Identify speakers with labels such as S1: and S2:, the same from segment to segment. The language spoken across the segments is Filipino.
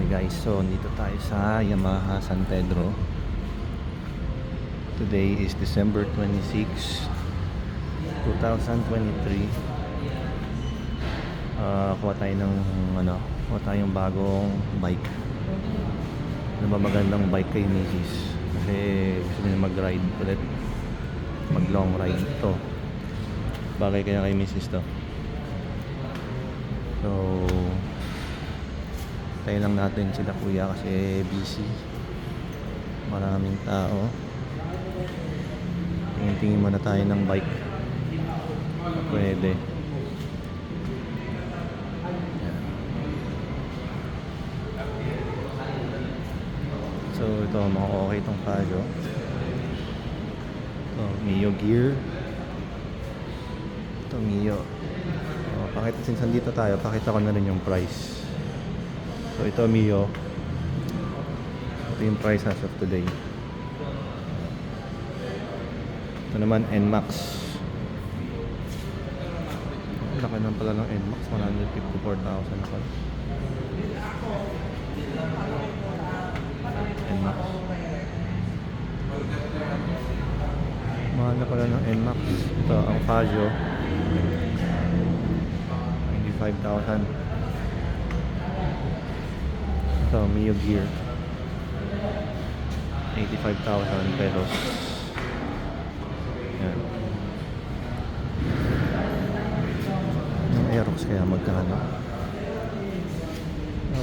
S1: Okay guys, so dito tayo sa Yamaha San Pedro. Today is December 26, 2023. Kuha tayo ng kuha tayong bagong bike. Ano ba magandang bike kay Mrs. Kasi gusto niya mag-ride ulit, mag long ride to. Bagay kaya kay Mrs. to. So tayo lang natin sila kuya kasi busy, maraming tao. Tingin-tingin muna tayo ng bike na pwede. Yan. So ito, mga okay itong Pajero. Mio gear. Ito Mio. Pakita, since nandito tayo, pakita ko na rin yung price. So ito Mio, ito yung price as of today. Ito naman NMAX. Laki naman pala ng NMAX, 154,000 ako. NMAX. Mahal na pala ng NMAX. Ito ang Pajero, 95,000. Ito, Mio gear, 85,000 pesos. Yan. Yung Aerox kaya magkano?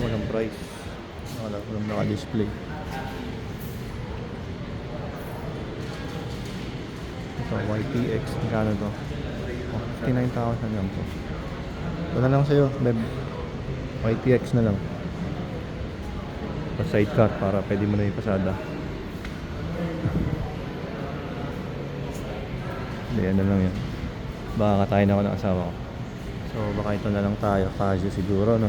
S1: Walang price. Walang naka-display. Ito, YTX. Magkano to? 59,000 lang to. Ito na lang sa'yo, Beb. YTX na lang. Sidecar para pwede mo na ipasada. Hindi, ano lang yan. Baka katayin ako ng asawa ko. So baka ito na lang tayo. Pajero siguro, no?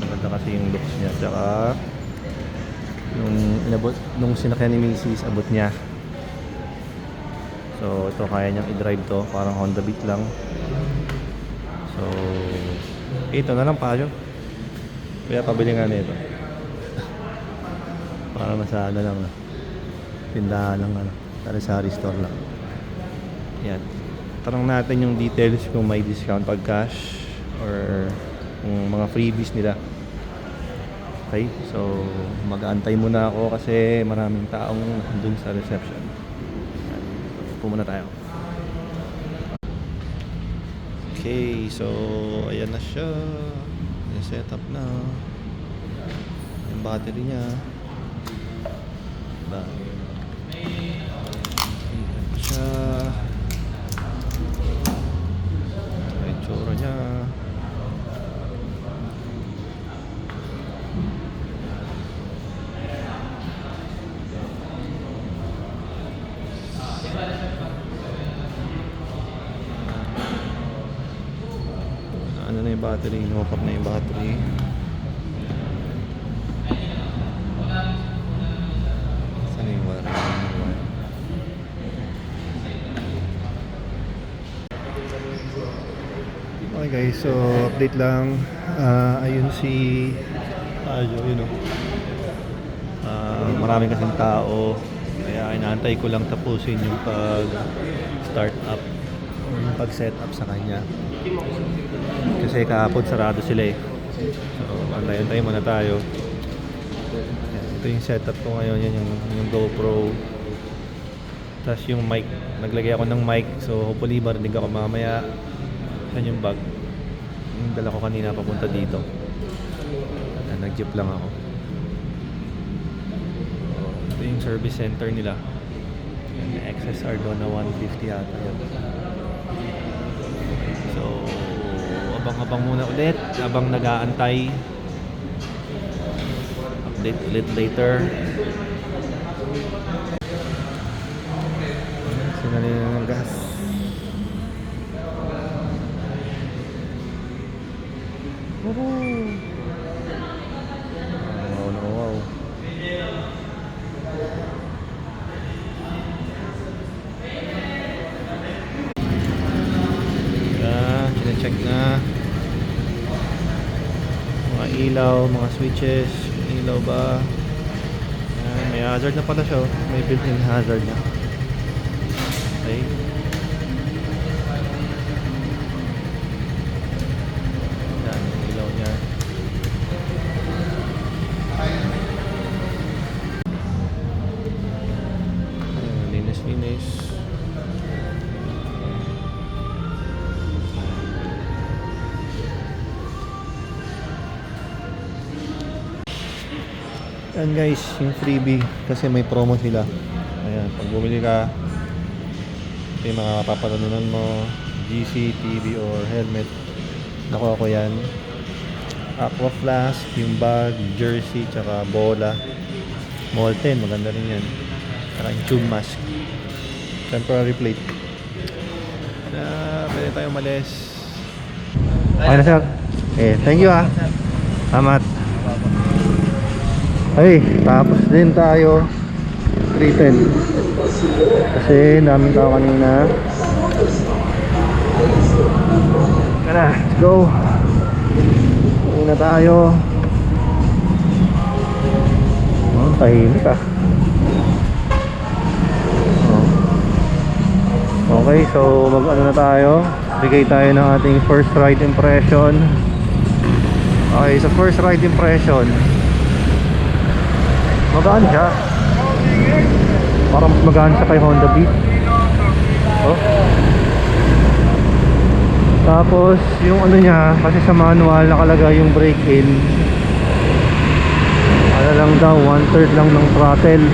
S1: Maganda kasi yung looks niya. Tsaka yung inabot, nung sinakyan ni Mrs. abot niya. So ito kaya niyang i-drive to. Parang Honda Beat lang. So ito na lang Pajero. Kaya pabili nga nito. Para masada lang na. Tindahan lang sari-sari store lang. Yan. Tanong natin yung details kung may discount pag cash or kung mga freebies nila. Okay? So mag-aantay muna ako kasi maraming taong dun sa reception. Yan. Upo muna tayo. Okay, so ayan na siya. Yung setup na. Yung battery niya. Diba? Ayan na siya. Yung tsura niya. Ano na yung battery, no-pop na yung battery. Saan yung wire? Okay guys, so update lang. Ayun si Pajero, yun o. Maraming kasing tao, kaya inaantay ko lang tapusin yung pag-start up or yung pag-set up sa kanya. Kasi kahapon sarado sila eh. So antay-antay muna tayo. Yan, ito yung setup ko ngayon. Yan yung GoPro. Tapos yung mic, naglagay ako ng mic. So hopefully marinig ako mamaya. Yan yung bag, yung dala ko kanina papunta dito. Yan, nag-jeep lang ako. Ito yung service center nila. Yan, XSR doon na 150 yata yan. So abang-abang muna ulit habang nag-aantay. Update ulit later. Sinali na ng gas. Woohoo! Wow na wow. Check na. ilaw, mga switches, ilaw ba. Ayan, may hazard na pala siya, oh. May built-in hazard na. Okay. Ayan, yung ilaw niya. Ayan, linis-linis. Ayan guys, yung freebie kasi may promo sila. Ayan, pag bumili ka, ito yung mga papanalunan mo, GC, TV or helmet. Nakuha ko yan. Aqua flask, yung bag, jersey, tsaka bola. Molten, maganda rin yan. Tsaka yung tube mask. Temporary plate. Pwede tayo umalis. Okay na sir. Thank you ah. Salamat. Ay, tapos din tayo 310 kasi daming tao kanina. Tara, let's go. Uwi na tayo. Oh, tahimik ah. Okay, so mag-ano na tayo. Bigay tayo ng ating first ride impression. Okay, sa first ride impression, magaan siya. Parang mas magaan siya kay Honda Beat. Oh. Tapos yung ano niya, kasi sa manual nakalagay yung brake in. Ano lang daw, 1/3 lang ng throttle.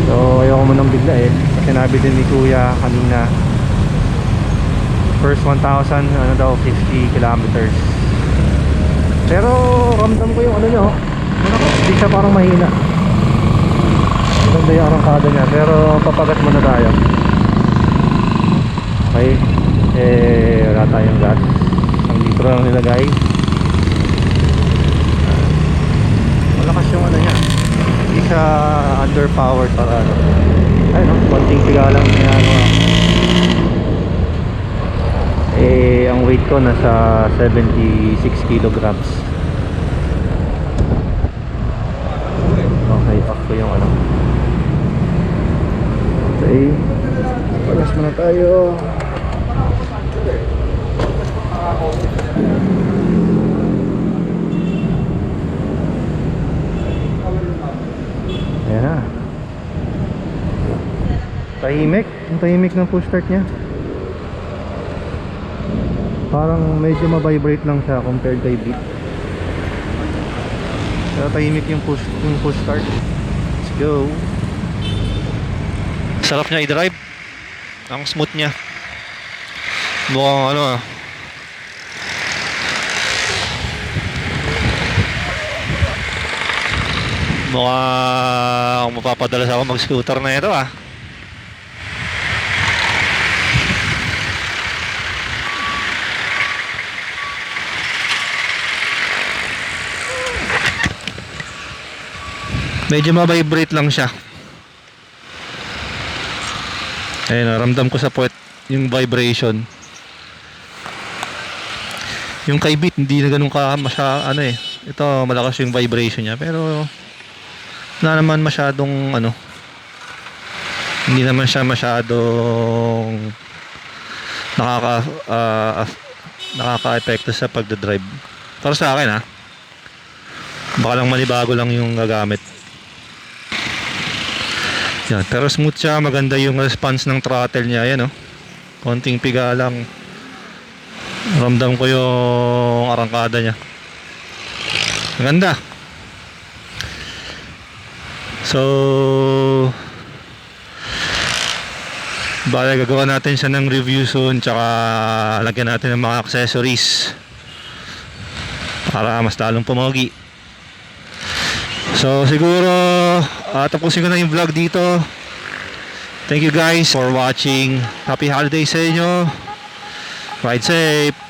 S1: So ayoko mo nang bigla kasi sinabi din ni Kuya kanina, first 1,000 ano daw, 50 kilometers. Pero ramdam ko yung ano niya, hindi siya parang mahina. Maganda yung arangkada niya, pero papagat muna tayo. Okay, wala tayong gas. Ang litro lang nilagay. Malakas yung ano niya, hindi siya underpowered para ano. Ay no, konting tiga lang niya, ano. Ang weight ko nasa 76 kilograms. Okay, pack ko yung ano. Okay, pagas muna tayo. Ayan na. Tahimik. Ang tahimik ng push start nya. Parang medyo ma-vibrate lang siya compared kay Beat. Pero tahimik yung push start. Let's go. Sarap niya i-drive. Ang smooth niya. Mukhang ano ah, mukhang mapapadalas ako mag-scooter na ito ah. Medyo ma-vibrate lang siya. Ayun, naramdam ko sa puwet yung vibration. Yung kay Beat hindi na ganun ka ano ito malakas yung vibration niya, pero wala naman masyadong ano, hindi naman siya masyadong nakaka-epekto sa pagdadrive para sa akin ha. Baka lang manibago lang yung gagamit. Yan, pero smooth siya, maganda yung response ng throttle niya. Yan oh, konting piga lang, ramdam ko yung arangkada niya. Maganda. So bale gagawa natin siya ng review soon, tsaka lagyan natin ng mga accessories para mas lalong pumogi. So siguro tapusin ko na yung vlog dito. Thank you guys for watching. Happy holidays sa inyo. Ride safe.